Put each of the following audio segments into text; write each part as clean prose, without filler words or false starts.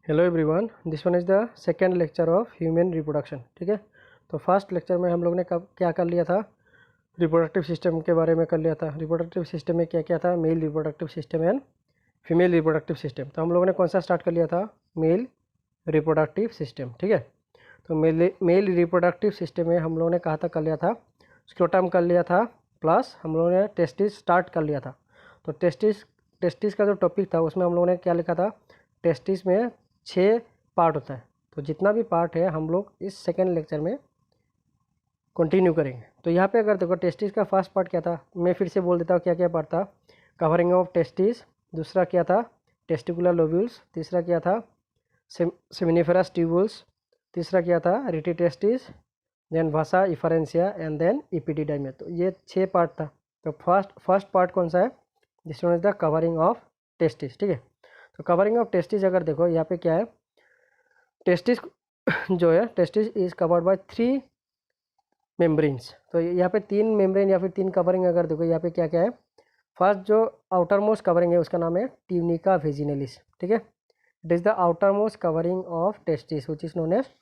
Hello everyone, this one is the second lecture of human reproduction. ठीक है, तो first lecture में हम लोग ने क्या कर लिया था, रिप्रोडक्टिव सिस्टम के बारे में कर लिया था। रिप्रोडक्टिव सिस्टम में क्या क्या था, male reproductive system and female reproductive system. तो हम लोगों ने कौन सा स्टार्ट कर लिया था, मेल रिप्रोडक्टिव सिस्टम। ठीक है, तो मेल रिप्रोडक्टिव सिस्टम में हम लोगों ने कहा था कर लिया था, स्क्रोटम कर लिया था, प्लस हम लोगों ने टेस्टिस स्टार्ट कर लिया था। तो टेस्टिस का जो टॉपिक था उसमें हम लोगों ने क्या लिखा था, टेस्टिस में 6 पार्ट होता है। तो जितना भी पार्ट है हम लोग इस सेकेंड लेक्चर में कंटिन्यू करेंगे। तो यहाँ पे अगर देखो, टेस्टिस का फर्स्ट पार्ट क्या था, मैं फिर से बोल देता हूँ क्या क्या पार्ट था। कवरिंग ऑफ टेस्टिस, दूसरा क्या था, टेस्टिकुलर लोब्यूल्स, तीसरा क्या था, सेमिनिफेरस ट्यूबुल्स, तीसरा क्या था, रिटी टेस्टिस, देन वसा इफरेंसिया एंड देन इपिडिडाइमिया। तो ये 6 पार्ट था। तो फर्स्ट पार्ट कौन सा है, this one is the covering of testis. ठीक है, तो कवरिंग ऑफ टेस्टिस अगर देखो यहाँ पे क्या है, टेस्टिस जो है, testis is covered by 3 membranes. तो यहाँ पे 3 मेम्ब्रेन या फिर 3 कवरिंग अगर देखो यहाँ पे क्या क्या है। फर्स्ट जो आउटर मोस्ट कवरिंग है उसका नाम है ट्यूनिका वेजिनलिस। ठीक है, it is the outer most covering of testis which is known as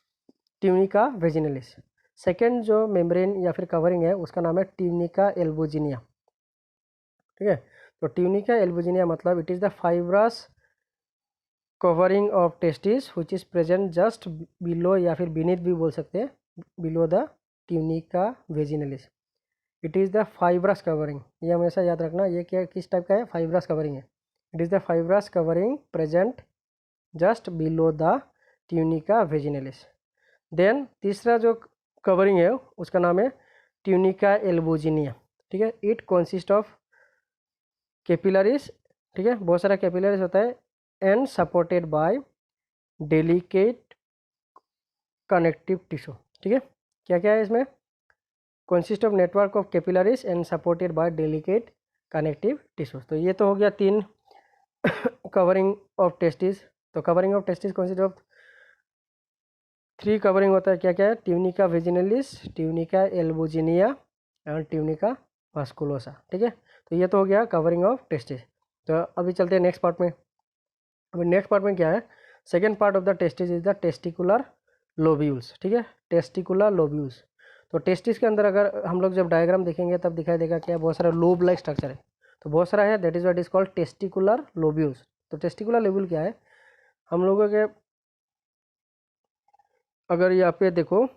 tunica vaginalis. Second जो मेम्ब्रेन या फिर कवरिंग है उसका नाम है ट्यूनिका एल्बुजिनिया। ठीक है, तो ट्यूनिका एल्बुजिनिया मतलब it is the fibrous covering of testis which is present just below या फिर बीनीथ भी बोल सकते हैं, below the tunica vaginalis. It is the fibrous covering, ये हमेशा याद रखना, ये क्या किस टाइप का है, फाइब्रस कवरिंग है। It is the fibrous covering present just below the tunica vaginalis. Then तीसरा जो कवरिंग है उसका नाम है ट्यूनिका एल्बुजिनिया। ठीक है, इट कंसिस्ट ऑफ कैपिलरीज। ठीक है, बहुत सारा कैपिलरीज होता है and supported by delicate connective tissue. ठीक है, क्या क्या है इसमें, consist of network of capillaries and supported by delicate connective tissues. तो ये तो हो गया 3 कवरिंग ऑफ टेस्टिस। तो covering of testis consist of 3 covering होता है, क्या क्या है, tunica vaginalis, tunica albuginea and tunica vasculosa. ठीक है, तो ये तो हो गया कवरिंग ऑफ टेस्टिस। तो अभी चलते हैं नेक्स्ट पार्ट में। अभी नेक्स्ट पार्ट में क्या है, second part of the testis is the testicular lobules. ठीक है, टेस्टिकुलर लोब्यूल्स। तो टेस्टिस के अंदर अगर हम लोग जब डायग्राम देखेंगे तब दिखाई देगा क्या, बहुत सारा लोब लाइक स्ट्रक्चर है। तो बहुत सारा है, that is what is called testicular lobules. तो टेस्टिकुलर लोब्यूल क्या है, हम लोगों के अगर यहाँ पे देखो,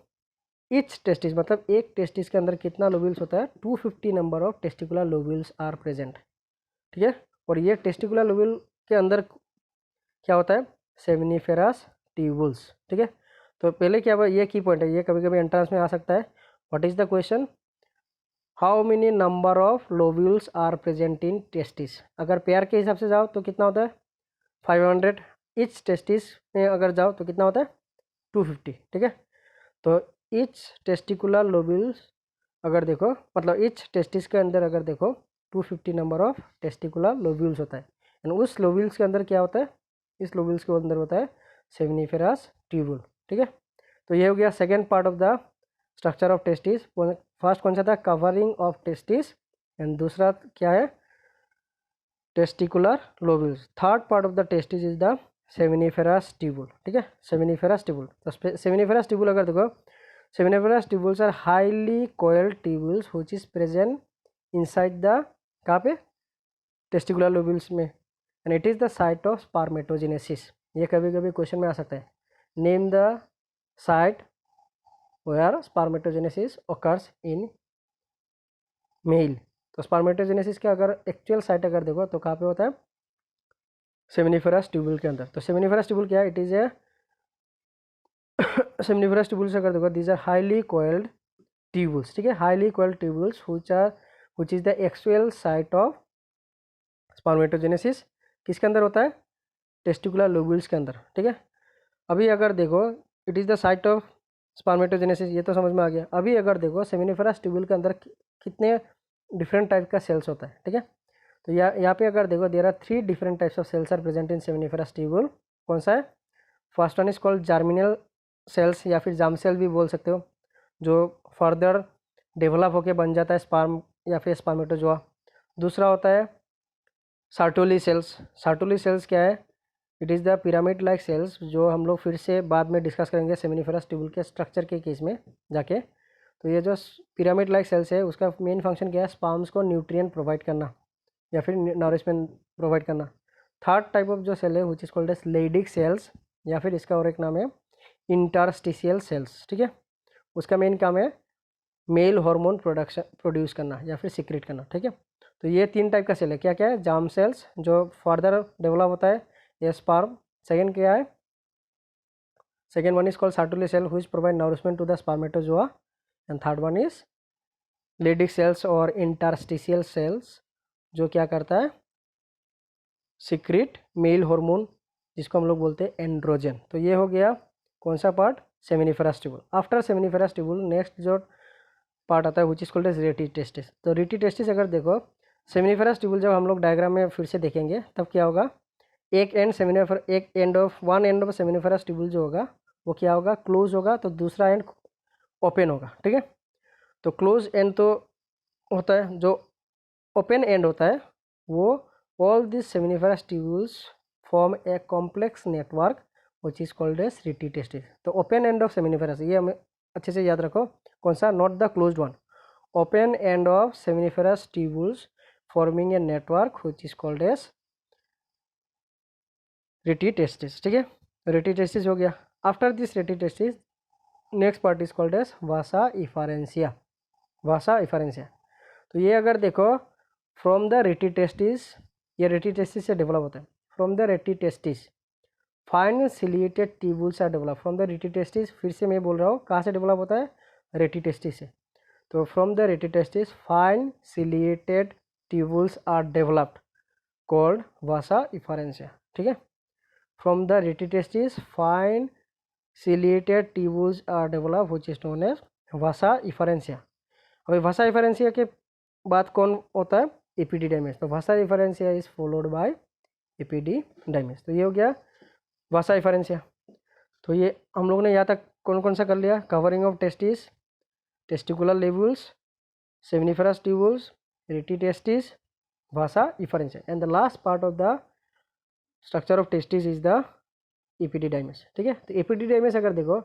इच टेस्टिस मतलब एक टेस्टिस के अंदर कितना लोब्यूल्स होता है, 250 number of testicular lobules are present. ठीक है, और ये टेस्टिकुलर लोब्यूल के अंदर क्या होता है, सेमिनिफेरस ट्यूबुल्स। ठीक है, तो पहले क्या, ये की पॉइंट है, ये कभी कभी एंट्रेंस में आ सकता है। What is the question, how many number of lobules are present in testis. अगर पेयर के हिसाब से जाओ तो कितना होता है, 500। इच टेस्टिस में अगर जाओ तो कितना होता है, 250। ठीक है, तो इच टेस्टिकुलर लोब्यूल्स अगर देखो, मतलब इच टेस्टिस के अंदर अगर देखो 250 नंबर ऑफ टेस्टिकुलर लोब्यूल्स होता है। एंड उस लोब्यूल्स के अंदर क्या होता है, इस लोब्यूल्स के अंदर होता है सेमिनिफेरस ट्यूबुल। ठीक है, तो ये हो गया second part of the structure of testis. First कौन सा था, कवरिंग ऑफ टेस्टिस, एंड दूसरा क्या है, testicular lobules. Third part of the testis is the seminiferous tubule. ठीक है, सेमिनिफेरस ट्यूबुल। तो सेमिनिफेरस ट्यूबुल अगर देखो, seminiferous tubules are highly coiled tubules which is present inside the, कहाँ पे, टेस्टिकुलर लोब्यूल्स में, and it is the site of spermatogenesis. ये कभी कभी क्वेश्चन में आ सकता है, name the site where spermatogenesis occurs in male. तो स्पर्मेटोजेनेसिस का अगर एक्चुअल साइट अगर देखो तो कहाँ पे होता है, सेमिनिफेरस ट्यूबुल के अंदर। तो सेमिनिफेरस ट्यूबुल क्या है, it is a seminiferous tubules अगर देखो, these are highly coiled tubules. ठीक है, highly coiled tubules which is the actual site of spermatogenesis. किसके अंदर होता है, टेस्टिकुलर लोब्यूल्स के अंदर। ठीक है, अभी अगर देखो, it is the site of spermatogenesis, ये तो समझ में आ गया। अभी अगर देखो सेमिनिफेरस ट्यूबुल के अंदर कितने डिफरेंट टाइप का सेल्स होता है। ठीक है, तो यहाँ पे अगर देखो, there are 3 different types of cells are present in seminiferous tubule. कौन सा है, first one is called germinal cells या फिर जाम सेल भी बोल सकते हो, जो फर्दर डेवलप होके बन जाता है स्पर्म या फिर स्पर्मेटोजोआ। दूसरा होता है सार्टोली सेल्स। सार्टोली सेल्स क्या है, it is the pyramid like cells, जो हम लोग फिर से बाद में डिस्कस करेंगे सेमिनिफेरस ट्यूबुल के स्ट्रक्चर के केस में जाके। तो ये जो पिरामिड लाइक सेल्स है उसका मेन फंक्शन क्या है, स्पर्म्स को न्यूट्रिएंट प्रोवाइड करना या फिर नरिशमेंट प्रोवाइड करना। थर्ड टाइप ऑफ जो सेल है which is called as Leydig cells, या फिर इसका और एक नाम है इंटरस्टिशियल सेल्स, ठीक है। उसका मेन काम है मेल हार्मोन प्रोड्यूस करना या फिर सीक्रेट करना, ठीक है। तो ये 3 टाइप का सेल है, क्या क्या है, जार्म सेल्स जो फर्दर डेवलप होता है, ये स्पर्म। सेकेंड क्या है, second one is called Sertoli cell which provide nourishment to the spermatozoa, and third one is Leydig cells और इंटरस्टिशियल सेल्स जो क्या करता है, सीक्रेट मेल हार्मोन जिसको हम लोग बोलते हैं एंड्रोजन। तो ये हो गया कौन सा part, seminiferous tubule. After seminiferous tubule next जो पार्ट आता है which is called as rete testis. तो रेटिटेस्टिस अगर देखो, सेमिनिफेरस ट्यूबुल जब हम लोग डायग्राम में फिर से देखेंगे तब क्या होगा, एक एंड ऑफ सेमिनिफेरस ट्यूबुल जो होगा वो क्या होगा, क्लोज होगा, तो दूसरा एंड ओपन होगा, ठीक है। तो क्लोज एंड तो होता है, जो ओपन एंड होता है वो all this seminiferous tubules form a complex network which is called as rete testis. तो ओपन एंड ऑफ सेमिनिफेरस, ये हमें अच्छे से याद रखो, कौन सा, not the closed one, open end of seminiferous tubules forming a network which is called as rete testis, ठीक है। रेटिटेस्टिस हो गया। After this rete testis next part is called as vasa efferentia, vasa efferentia. तो ये अगर देखो फ्रॉम द रेटिटेस्टिस, ये rete testis से डेवलप होता है, from the rete testis fine ciliated tubules are develop, from the rete testis, फिर से मैं बोल रहा हूँ कहाँ से डेवलप होता है, रेटिटेस्टिस से। तो from the rete testis fine ciliated tubules are developed called vasa efferentia, ठीक है। From the rete testis fine ciliated tubules are develop which is known as vasa efferentia. अभी वासा इफारेंसिया के बाद कौन होता है, एपिडिडाइमिस। तो वासा इफारेंसिया इज फॉलोड बाय एपिडिडाइमिस। तो ये हो गया वासा इफारेंसिया। तो ये हम लोग ने यहाँ तक कौन कौन सा कर लिया, covering of testis, testicular levels, seminiferous tubules, rete testis, vasa efferentia, and the last part of the structure of testis is the epididymis, ठीक है। तो एपिडिडाइमिस अगर देखो,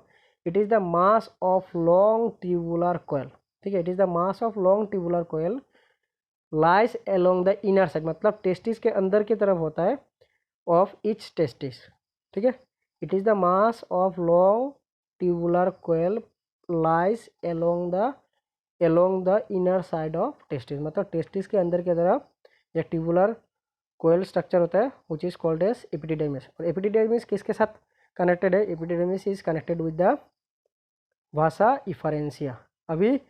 it is the mass of long tubular coil, ठीक है, it is the mass of long tubular coil lies along the inner side, मतलब testis के अंदर की तरफ होता है, ऑफ इच टेस्टिस, ठीक है। It is the mass of long tubular coil lies along the inner side of testis, मतलब टेस्टिस के अंदर की तरफ यह ट्यूबुलर कोयल स्ट्रक्चर होता है which is called as epididymis. और एपिडिडाइमिस किसके साथ कनेक्टेड है, epididymis is connected with the vasa efferentia. अभी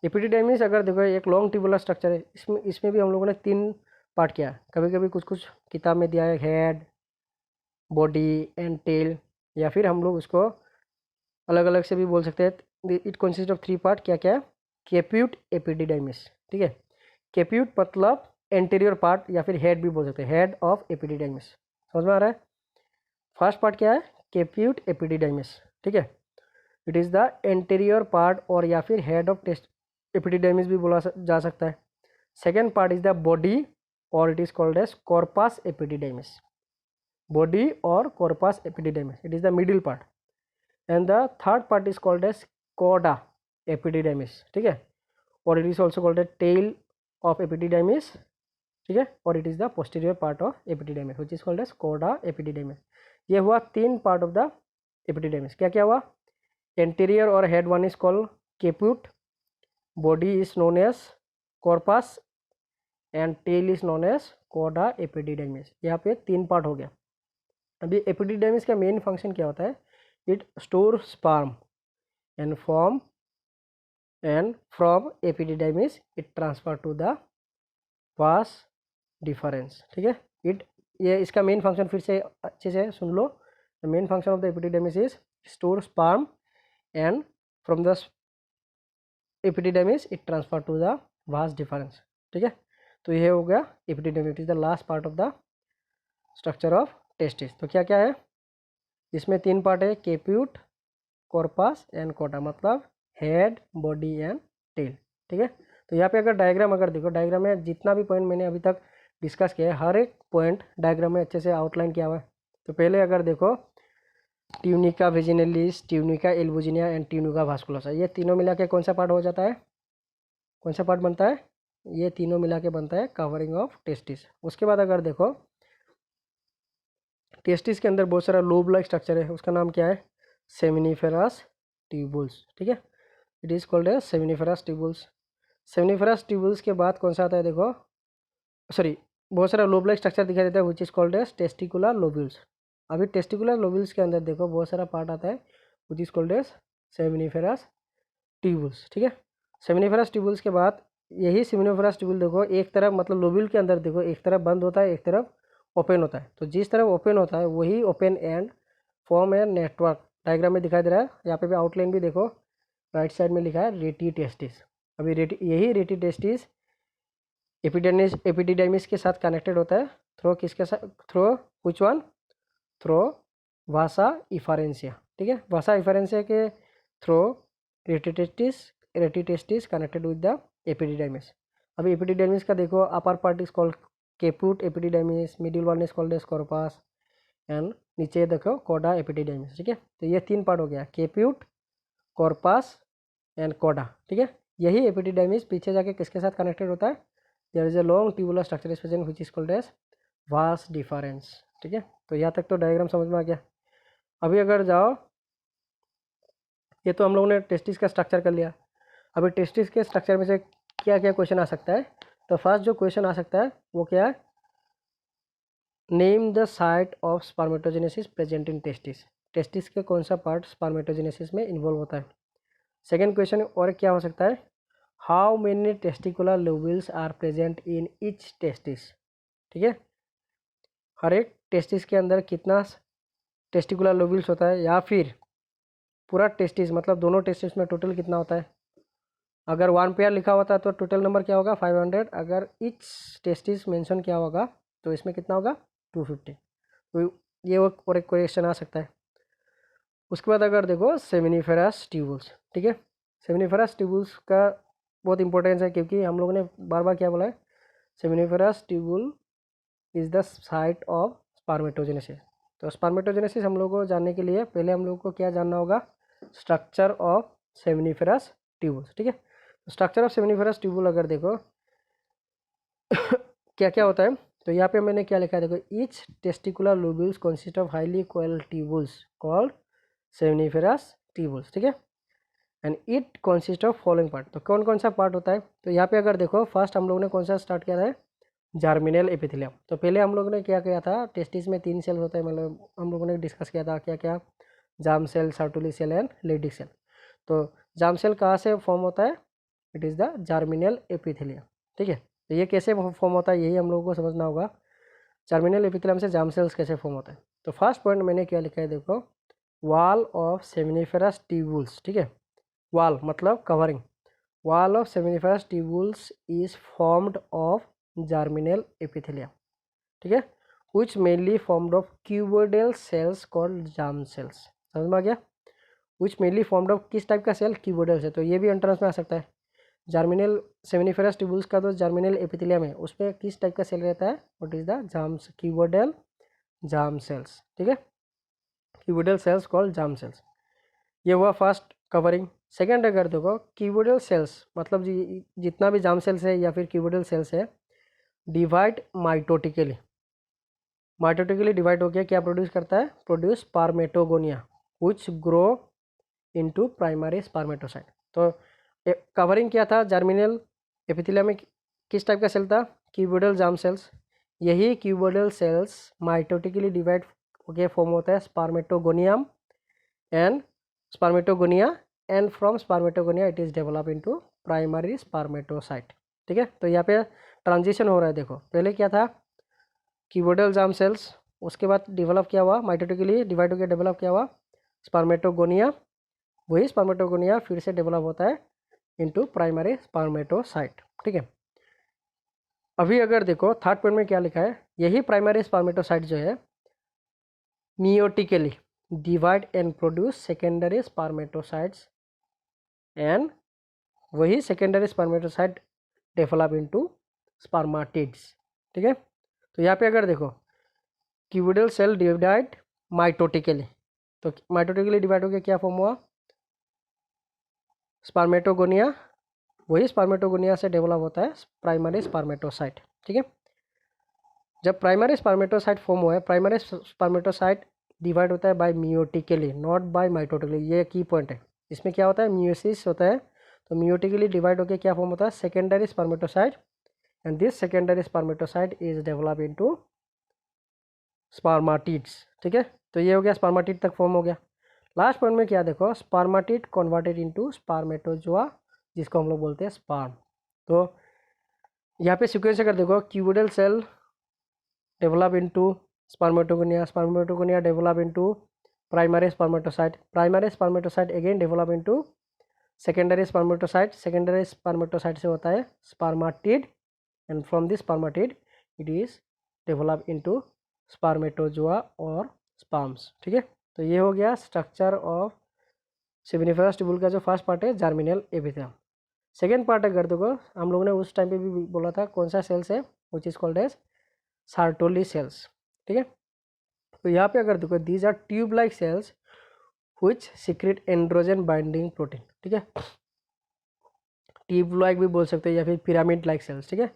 एपिडिडाइमिस अगर देखो एक लॉन्ग ट्यूबुलर स्ट्रक्चर है, इसमें भी हम लोगों ने 3 पार्ट किया है। कभी कभी कुछ कुछ किताब में दिया है हेड, बॉडी एंड टेल, या फिर हम लोग उसको अलग अलग से भी बोल सकते हैं। इट कंसिस्ट ऑफ 3 पार्ट, क्या क्या है, कैप्यूट एपिडिडाइमिस, ठीक है। कैप्यूट मतलब एंटीरियर पार्ट या फिर हेड भी बोल सकते हैं, हेड ऑफ एपिडिडाइमिस, समझ में आ रहा है। फर्स्ट पार्ट क्या है, कैप्यूट एपिडिडाइमिस, ठीक है, it is the anterior part और या फिर हेड ऑफ टेस्ट एपिडिडाइमिस भी बोला जा सकता है। Second part is the body और it is called as corpus epididymis, body और corpus epididymis, it is the middle part. And the third part is called as cauda epididymis, ठीक है, और it is also called as tail of epididymis, ठीक है, और it is the posterior part of epididymis which is called as cauda epididymis. ये हुआ 3 part of the epididymis. क्या क्या हुआ, एंटीरियर और head one is called caput, body is known as corpus and tail is known as cauda epididymis. यहाँ पे 3 part हो गया। अभी एपिडिडाइमिस का मेन फंक्शन क्या होता है, it store sperm and from epididymis it transfer to the vas deferens, ठीक है। ये इसका मेन फंक्शन फिर से अच्छे से सुन लो, the main function of the epididymis is store sperm and from the epididymis it transfer to the vas deferens, ठीक है। तो ये हो गया epididymis, is the last part of the structure of testis. तो क्या क्या है, इसमें 3 पार्ट है, कैप्यूट, कॉर्पस एंड कोडा, मतलब हेड, बॉडी एंड टेल, ठीक है। तो यहाँ पे अगर डायग्राम अगर देखो, डायग्राम में जितना भी पॉइंट मैंने अभी तक डिस्कस किया है, हर एक पॉइंट डायग्राम में अच्छे से आउटलाइन किया हुआ है, तो पहले अगर देखो tunica vaginalis, tunica albuginea and tunica vasculosa, ये तीनों मिला के कौन सा पार्ट हो जाता है, कौन सा पार्ट बनता है, ये तीनों मिला के बनता है कवरिंग ऑफ टेस्टिस। उसके बाद अगर देखो टेस्टिस के अंदर बहुत सारा लोब लाइक स्ट्रक्चर है, उसका नाम क्या है, सेमिनिफेरस ट्यूबुल्स, ठीक है, it is called as seminiferous tubules. Seminiferous tubules के बाद कौन सा आता है देखो, सॉरी, बहुत सारा लोब लाइक स्ट्रक्चर दिखाई देता है which is called as testicular lobules. अभी टेस्टिकुलर लोब्यूल्स के अंदर देखो बहुत सारा पार्ट आता है which is called as seminiferous tubules, ठीक है। सेमिनिफेरस ट्यूबुल्स के बाद यही सेमिनिफेरस ट्यूबुल देखो एक तरफ मतलब लोब्यूल के अंदर देखो एक तरफ बंद होता है एक तरफ ओपन होता है, तो जिस तरफ ओपन होता है वही open and form and network diagram में दिखाई दे रहा है। यहाँ पे भी आउटलाइन भी देखो राइट साइड में लिखा है रेटी टेस्टिस। अभी यही रेटी टेस्टिस एपिडिडाइमिस के साथ कनेक्टेड होता है थ्रो किसके साथ, through which one, through vasa efferentia, ठीक है, वासा इफारेंसिया के through rete testis connected with the epididymis. अभी एपिडिडाइमिस का देखो upper part is called caput epididymis, middle one is called as corpus and नीचे देखो कोडा एपिडिडाइमिस, ठीक है। तो ये तीन पार्ट हो गया, केप्यूट, कॉर्पस एंड कोडा, ठीक है। यही एपिडिडाइमिस पीछे जाके किसके साथ कनेक्टेड होता है, there is a long tubular structure is present which is called as vas deferens, ठीक है। तो यहाँ तक तो डायग्राम समझ में आ गया। अभी अगर जाओ, ये तो हम लोगों ने टेस्टिस का स्ट्रक्चर कर लिया। अभी टेस्टिस के स्ट्रक्चर में से क्या क्या क्वेश्चन आ सकता है, तो फर्स्ट जो क्वेश्चन आ सकता है वो क्या है, name the site of spermatogenesis present in testis, testis के कौन सा पार्ट स्पर्मेटोजेनेसिस में इन्वॉल्व होता है। सेकेंड क्वेश्चन और क्या हो सकता है, how many testicular lobules are present in each testis, ठीक है, हर एक टेस्टिस के अंदर कितना टेस्टिकुलर लोब्यूल्स होता है, या फिर पूरा टेस्टिस मतलब दोनों टेस्टिस में टोटल कितना होता है। अगर वन पेयर लिखा होता है तो टोटल नंबर क्या होगा 500, अगर ईच टेस्टिस मेंशन किया होगा तो इसमें कितना होगा 250। तो ये और एक क्वेश्चन आ सकता है। उसके बाद अगर देखो सेमिनिफेरस ट्यूबुल्स, ठीक है, सेमिनिफेरस ट्यूबुल्स का बहुत इंपॉर्टेंस है क्योंकि हम लोगों ने बार बार क्या बोला है, seminiferous tubule is the site of spermatogenesis. तो स्पर्मेटोजेनेसिस हम लोग को जानने के लिए पहले हम लोग को क्या जानना होगा, स्ट्रक्चर ऑफ सेमिनिफेरस ट्यूबुल्स, ठीक है। स्ट्रक्चर ऑफ सेमिनिफेरस ट्यूबुल अगर देखो क्या क्या होता है, तो यहाँ पे मैंने क्या लिखा है देखो, each testicular lobules consist of highly coiled tubules called seminiferous tubules, ठीक है, and it consist of following part. तो कौन कौन सा पार्ट होता है, तो यहाँ पे अगर देखो फर्स्ट हम लोग ने कौन सा स्टार्ट किया है, जर्मिनल एपिथेलियम। तो पहले हम लोगों ने क्या किया था, टेस्टिस में 3 सेल होते हैं, मतलब हम लोगों ने डिस्कस किया था क्या क्या, germ cell, Sertoli cell and Leydig cell. तो जाम सेल कहाँ से फॉर्म होता है, it is the germinal epithelium, ठीक है। तो ये कैसे फॉर्म होता है यही हम लोगों को समझना होगा, जर्मिनल एपिथेलियम से जाम सेल्स कैसे फॉर्म होता है। तो फर्स्ट पॉइंट मैंने क्या लिखा है देखो, वॉल ऑफ सेमिनिफेरस ट्यूबुल्स, ठीक है, वॉल मतलब covering, wall of seminiferous tubules is formed of germinal epithelium, ठीक है, which mainly formed of cuboidal cells called germ cells. समझ में आ गया, विच मेनली फॉर्म्ड ऑफ किस टाइप का सेल, क्यूबोइडल से। तो ये भी एंट्रेंस में आ सकता है, जर्मिनल सेमिनिफेरस ट्यूबुल्स का जो जर्मिनल एपिथेलियम है उसमें किस टाइप का सेल रहता है, what is the germ, cuboidal germ cells, ठीक है, cuboidal cells called germ cells. ये हुआ फर्स्ट कवरिंग। सेकेंड अगर देखो क्यूबोइडल सेल्स मतलब जितना भी जार्म सेल्स है या फिर क्यूबोइडल सेल्स है, डिवाइड माइटोटिकली, माइटोटिकली डिवाइड हो गया, क्या प्रोड्यूस करता है, produce spermatogonia which grow into primary spermatocyte. तो कवरिंग क्या था, जर्मिनल एपिथेलियम में किस टाइप का सेल था, क्यूबोइडल जार्म सेल्स। यही क्यूबोइडल सेल्स माइटोटिकली डिवाइड होकर फॉर्म होता है spermatogonium and spermatogonia, and from spermatogonia it is develop into primary spermatocyte, ठीक है। तो यहाँ पे ट्रांजिशन हो रहा है, देखो पहले क्या था क्यूबोइडल जार्म सेल्स, उसके बाद डेवलप किया हुआ माइटोटिकली डिवाइड होकर डेवलप किया हुआ स्पर्मेटोगोनिया, वही स्पर्मेटोगोनिया फिर से डेवलप होता है इनटू प्राइमरी स्पर्मेटोसाइट, ठीक है। अभी अगर देखो थर्ड पॉइंट में क्या लिखा है, यही प्राइमरी स्पर्मेटोसाइट जो है meiotically divide and produce secondary spermatocytes, and वही secondary spermatocyte develop into spermatids, ठीक है। तो यहाँ पे अगर देखो क्यूबिडल सेल डिवाइड माइटोटिकली। तो माइटोटिकली डिवाइड होकर क्या फॉर्म हुआ, स्पर्मेटोगोनिया। वही स्पर्मेटोगोनिया से डेवलप होता है प्राइमरी स्पर्मेटोसाइट। ठीक है, जब प्राइमरी स्पर्मेटोसाइट फॉर्म हुआ है, प्राइमरी स्पर्मेटोसाइट डिवाइड होता है by meiotically, not by mitotically. ये की पॉइंट है, इसमें क्या होता है, मियोसिस होता है। तो मियोटिकली डिवाइड होकर क्या फॉर्म होता है, secondary spermatocyte, and this secondary spermatocyte is develop into spermatids. ठीक है, तो ये हो गया, स्पर्माटिड तक फॉर्म हो गया। लास्ट पॉइंट में क्या देखो, स्पर्माटिड कन्वर्टेड इनटू स्पर्मेटोजोआ, जिसको हम लोग बोलते हैं स्पर्म। तो यहाँ पे सीक्वेंस अगर देखो, cuboidal cell develop into spermatogonia, spermatogonia develop into primary spermatocyte again develop into secondary spermatocyte, secondary spermatocyte से होता है spermatid, and from this spermatid it is develop into spermatozoa और स्पर्म्स। ठीक है, तो ये हो गया स्ट्रक्चर ऑफ सेमिनिफरस ट्यूबुल का जो फर्स्ट पार्ट है, जर्मिनल एपिथेलियम। सेकेंड पार्ट अगर देखो, हम लोगों ने उस टाइम पे भी बोला था कौन सा सेल्स है, which is called as Sertoli cells. ठीक है, तो यहाँ पे अगर देखो, these are tube like cells which secrete androgen binding protein. ठीक है, ट्यूब लाइक भी बोल सकते हैं या फिर पिरामिड लाइक सेल्स। ठीक है,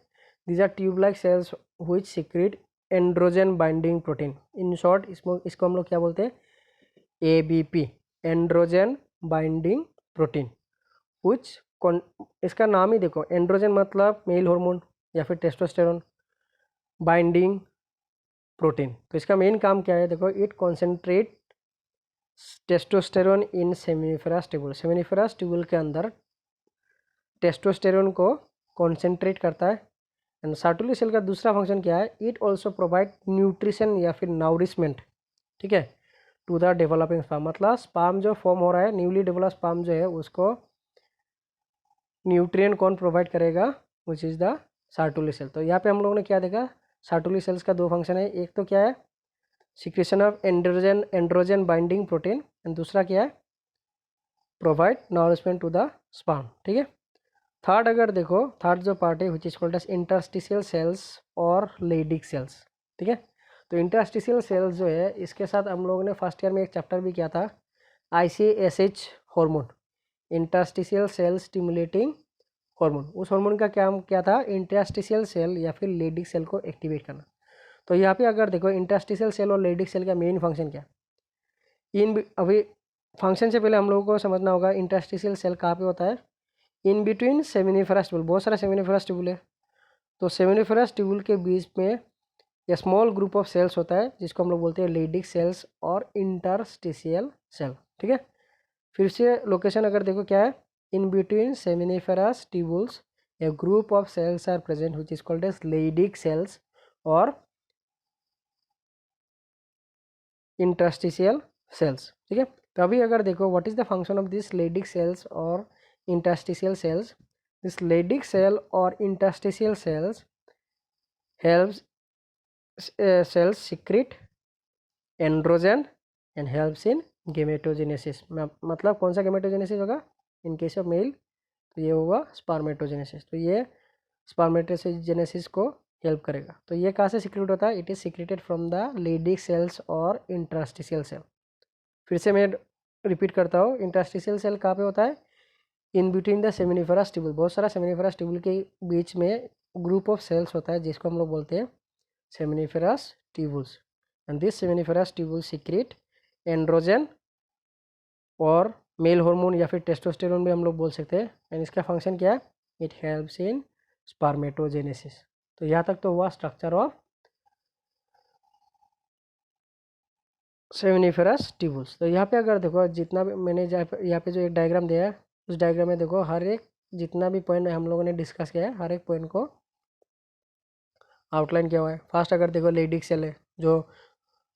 these are tube like cells which secrete androgen binding protein. In short इसको हम लोग क्या बोलते हैं, ABP, androgen binding protein. Which, इसका नाम ही देखो, एंड्रोजन मतलब मेल हार्मोन या फिर टेस्टोस्टेरोन, बाइंडिंग प्रोटीन। तो इसका मेन काम क्या है देखो, it concentrate testosterone in seminiferous tubule. Seminiferous tubule के अंदर टेस्टोस्टेरोन को कॉन्सेंट्रेट करता है। एंड सार्टोली सेल का दूसरा फंक्शन क्या है, इट ऑल्सो प्रोवाइड न्यूट्रिशन या फिर नाउरिशमेंट, ठीक है, टू द डेवलपिंग स्पर्म। मतलब स्पर्म जो फॉर्म हो रहा है, न्यूली डेवलप स्पर्म जो है, उसको न्यूट्रिएंट कौन प्रोवाइड करेगा, विच इज़ द सार्टोली सेल। तो यहाँ पे हम लोगों ने क्या देखा, सार्टोली सेल्स का दो फंक्शन है, एक तो क्या है, secretion of androgen binding protein, and दूसरा क्या है, provide nourishment to the sperm. ठीक है, थर्ड अगर देखो, थर्ड जो पार्ट है which is called as interstitial cells और लेडिक सेल्स। ठीक है, तो इंटरस्टिशियल सेल्स जो है, इसके साथ हम लोगों ने फर्स्ट ईयर में एक चैप्टर भी किया था, ICSH hormone, interstitial cell stimulating hormone. उस हार्मोन का क्या था, इंटरस्टिशियल सेल या फिर लेडिक सेल को एक्टिवेट करना। तो यहाँ पे अगर देखो, इंटरस्टिशियल सेल और लेडिक सेल का मेन फंक्शन क्या, अभी फंक्शन से पहले हम लोगों को समझना होगा इंटरस्टिशियल सेल कहाँ पे होता है, इन बिटवीन सेमिनिफरस ट्यूबुल। बहुत सारा सेमिनिफरस ट्यूबुल है, तो सेमिनिफरस ट्यूबुल के बीच में या स्मॉल ग्रुप ऑफ सेल्स होता है, जिसको हम लोग बोलते हैं लेडिक सेल्स और इंटरस्टिशियल सेल। ठीक है, फिर से लोकेशन अगर देखो क्या है, in between seminiferous tubules a group of cells are present which is called as Leydig cells और इंटरस्टिशियल सेल्स। ठीक है, तो अभी अगर देखो, what is the function of this Leydig cells और interstitial cells, this Leydig cell or interstitial cells helps cells secrete androgen and helps in gametogenesis। मतलब कौन सा gametogenesis होगा, इन केस ऑफ मेल तो ये होगा स्पर्मेटोजेनेसिस। तो ये स्पर्मेटोजेनेसिस को हेल्प करेगा। तो ये कहाँ से सिक्रेट होता है, it is secreted from the Leydig cells और इंटरस्टिशियल सेल। फिर से मैं रिपीट करता हूँ, इंटरस्टिशियल सेल कहाँ पे होता है, in between the seminiferous tubule. बहुत सारा सेमिनिफरस ट्यूबुल के बीच में ग्रुप ऑफ सेल्स होता है, जिसको हम लोग बोलते हैं seminiferous tubules, and this seminiferous tubule secret androgen और मेल हार्मोन या फिर टेस्टोस्टेरोन भी हम लोग बोल सकते हैं। एंड इसका फंक्शन क्या है, इट हेल्प्स इन स्पर्मेटोजेनेसिस। तो यहाँ तक तो हुआ स्ट्रक्चर ऑफ सेमिनिफरस ट्यूबुल्स। तो यहाँ पे अगर देखो, जितना भी मैंने यहाँ पे जो एक डायग्राम दिया है, उस डायग्राम में देखो, हर एक जितना भी पॉइंट हम लोगों ने डिस्कस किया है, हर एक पॉइंट को आउटलाइन किया हुआ है। फर्स्ट अगर देखो, लेडिक सेल है, जो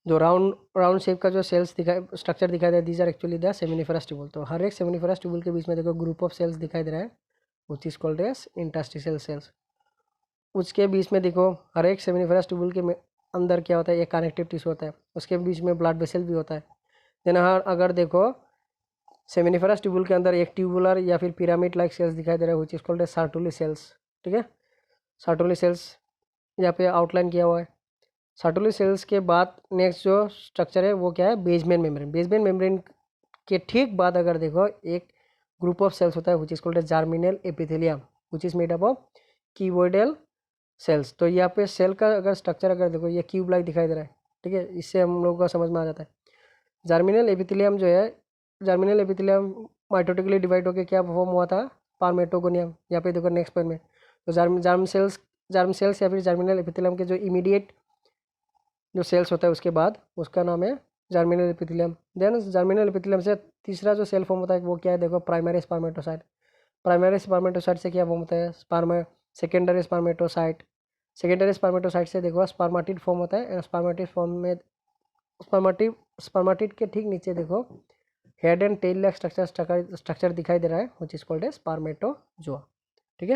जो राउंड शेप का जो सेल्स दिखाई, स्ट्रक्चर दिखाई दे रहा है, these are actually the seminiferous tubule. तो हर एक सेमिनिफरस ट्यूबुल के बीच में देखो ग्रुप ऑफ सेल्स दिखाई दे रहा है, which is called as interstitial cells. उसके बीच में देखो, हर एक सेमिनिफरस ट्यूबुल के अंदर क्या होता है, एक कनेक्टिव टिश्यू होता है, उसके बीच में ब्लड वेसल भी होता है। देन अगर देखो, सेमिनिफरस ट्यूबुल के अंदर एक ट्यूबुलर या फिर पिरामिड लाइक सेल्स दिखाई दे रहा है, which is called as Sertoli cells. ठीक है, सार्टोली सेल्स यहाँ पे आउटलाइन किया हुआ है। सर्टोली सेल्स के बाद नेक्स्ट जो स्ट्रक्चर है वो क्या है, बेसमेंट मेम्ब्रेन। बेसमेंट मेम्ब्रेन के ठीक बाद अगर देखो एक ग्रुप ऑफ सेल्स होता है which is called as germinal epithelium which is made up of cuboidal cells. तो यहाँ पे सेल का अगर स्ट्रक्चर अगर देखो ये क्यूब लाइक दिखाई दे रहा है, ठीक है, इससे हम लोगों का समझ में आ जाता है। जर्मिनल एपिथेलियम जो है, जर्मिनल एपिथेलियम माइटोटिकली डिवाइड होकर क्या फॉर्म हुआ था, स्पर्मेटोगोनियम। यहाँ पे देखो नेक्स्ट पॉइंट में, तो जर्म सेल्स या फिर जर्मिनल एपिथेलियम के जो इमीडिएट जो सेल्स होता है उसके बाद उसका नाम है germinal epithelium. Then germinal epithelium से तीसरा जो सेल फॉर्म होता है वो क्या है, देखो प्राइमरी स्पर्मेटोसाइट। प्राइमरी स्पर्मेटोसाइट से क्या फॉर्म होता है, सेकेंडरी स्पर्मेटोसाइट। सेकेंडरी स्पर्मेटोसाइट से देखो स्पर्मेटिड फॉर्म होता है। स्पर्मेटिड फॉर्म में स्पर्मेटिड के ठीक नीचे देखो head and tail like structure दिखाई दे रहा है which is called a spermatozoa. ठीक है,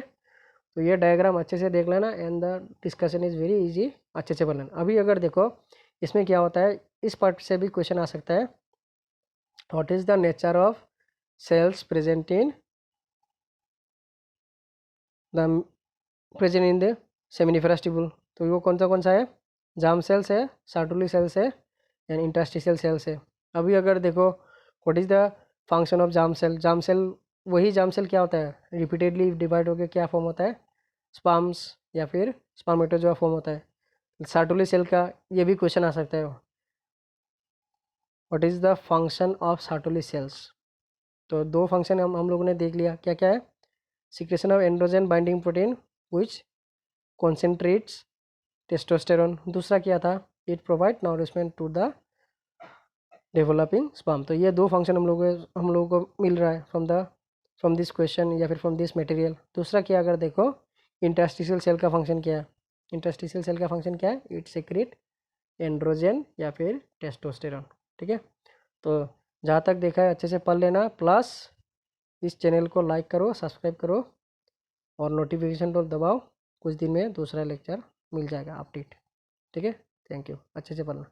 तो ये डायग्राम अच्छे से देख लेना and the discussion is very easy, अच्छे से बन लेना। अभी अगर देखो इसमें क्या होता है, इस पार्ट से भी क्वेश्चन आ सकता है, what is the nature of cells present in the seminiferous tubule. तो वो कौन सा है, जार्म सेल्स है, सर्टोली सेल्स है एंड इंटरस्टिशियल सेल्स है। अभी अगर देखो what is the function of germ cell, germ cell वही जार्म सेल क्या होता है, रिपीटेडली डिवाइड होकर क्या फॉर्म होता है, स्पर्म्स या फिर स्पर्मेटोजोआ फॉर्म होता है। सर्टोली सेल का ये भी क्वेश्चन आ सकता है, what is the function of Sertoli cells. तो दो फंक्शन हम लोगों ने देख लिया, क्या क्या है, secretion of androgen binding protein which concentrates testosterone. दूसरा क्या था, it provide nourishment to the developing sperm. तो ये दो फंक्शन हम लोगों को मिल रहा है फ्रॉम दिस क्वेश्चन या फिर फ्रॉम दिस मटेरियल। दूसरा क्या, अगर देखो इंटरस्टिशियल सेल का फंक्शन क्या है, इंटरस्टिशियल सेल का फंक्शन क्या है, इट सेक्रेट एंड्रोजन या फिर टेस्टोस्टेरोन। ठीक है, तो जहाँ तक देखा है अच्छे से पढ़ लेना, प्लस इस चैनल को लाइक करो, सब्सक्राइब करो और नोटिफिकेशन को दबाओ। कुछ दिन में दूसरा लेक्चर मिल जाएगा अपडेट। ठीक है, थैंक यू, अच्छे से पढ़ना।